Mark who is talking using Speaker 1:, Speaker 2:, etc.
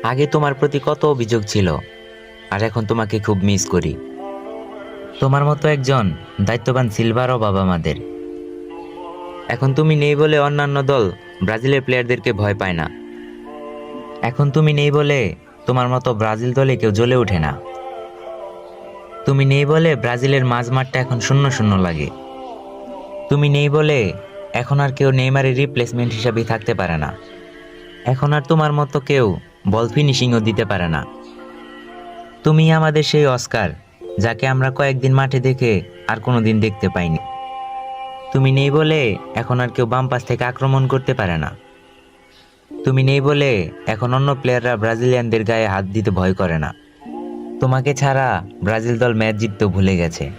Speaker 1: আগে তোমার প্রতি কত অভিযোগ ছিল, আর এখন তোমাকে খুব মিস করি। তোমার মতো একজন দায়িত্ববান সিলভার অভাব আমাদের। এখন তুমি নেই বলে অন্যান্য দল ব্রাজিলের প্লেয়ারদেরকে ভয় পায় না। এখন তুমি নেই বলে তোমার মতো ব্রাজিল দলে কেউ জ্বলে ওঠে না। তুমি নেই বলে ব্রাজিলের মাঝমাঠটা এখন শূন্য শূন্য লাগে। তুমি নেই বলে এখন আর কেউ নেইমারের রিপ্লেসমেন্ট হিসাবেই থাকতে পারে না। এখন আর তোমার মতো কেউ বল ফিনিশিংও দিতে পারে না। তুমি আমাদের সেই অস্কার, যাকে আমরা কয়েকদিন মাঠে দেখে আর কোনোদিন দেখতে পাইনি। তুমি নেই বলে এখন আর কেউ বাম পাশ থেকে আক্রমণ করতে পারে না। তুমি নেই বলে এখন অন্য প্লেয়াররা ব্রাজিলিয়ানদের গায়ে হাত দিতে ভয় করে না। তোমাকে ছাড়া ব্রাজিল দল ম্যাচ জিততেও ভুলে গেছে।